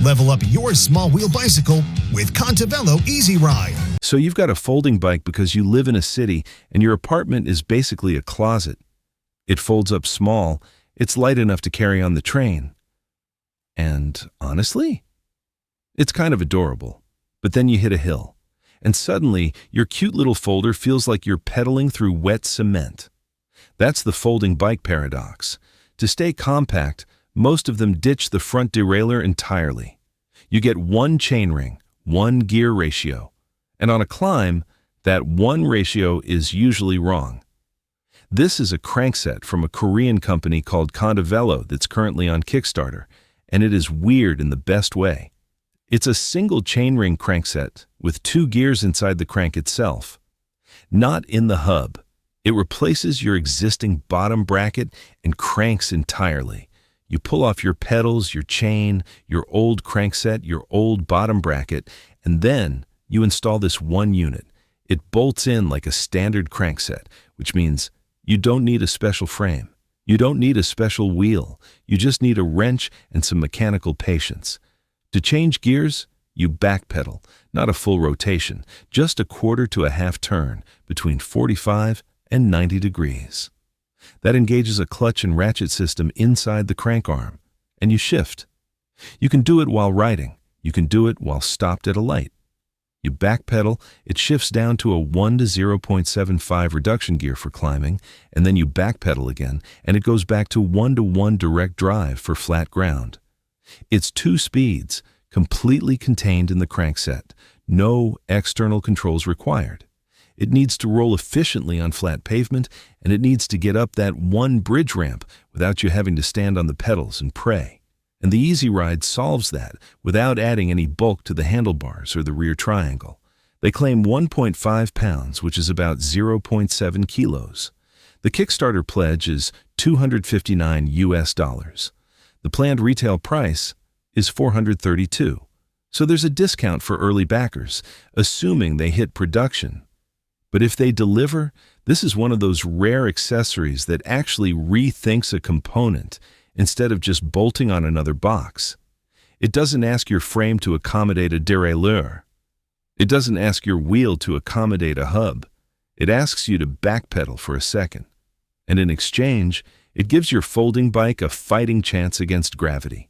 Level up your small wheel bicycle with Contavello Easy Ride. So you've got a folding bike because you live in a city and your apartment is basically a closet. It folds up small, it's light enough to carry on the train. And honestly, it's kind of adorable. But then you hit a hill, and suddenly your cute little folder feels like you're pedaling through wet cement. That's the folding bike paradox. To stay compact, most of them ditch the front derailleur entirely. You get one chainring, one gear ratio, and on a climb, that one ratio is usually wrong. This is a crankset from a Korean company called Contavello that's currently on Kickstarter, and it is weird in the best way. It's a single chainring crankset with 2 gears inside the crank itself. Not in the hub. It replaces your existing bottom bracket and cranks entirely. You pull off your pedals, your chain, your old crankset, your old bottom bracket, and then you install this one unit. It bolts in like a standard crankset, which means you don't need a special frame. You don't need a special wheel. You just need a wrench and some mechanical patience. To change gears, you backpedal, not a full rotation, just a quarter to a half turn between 45 and 90 degrees. That engages a clutch and ratchet system inside the crank arm, and you shift. You can do it while riding. You can do it while stopped at a light. You backpedal, it shifts down to a 1 to 0.75 reduction gear for climbing, and then you backpedal again, and it goes back to 1 to 1 direct drive for flat ground. It's 2 speeds, completely contained in the crankset. No external controls required. It needs to roll efficiently on flat pavement, and it needs to get up that one bridge ramp without you having to stand on the pedals and pray. And the Easy Ride solves that without adding any bulk to the handlebars or the rear triangle. They claim 1.5 pounds, which is about 0.7 kilos. The Kickstarter pledge is $259 US. The planned retail price is $432. So there's a discount for early backers, assuming they hit production. But if they deliver, this is one of those rare accessories that actually rethinks a component instead of just bolting on another box. It doesn't ask your frame to accommodate a derailleur. It doesn't ask your wheel to accommodate a hub. It asks you to backpedal for a second. And in exchange, it gives your folding bike a fighting chance against gravity.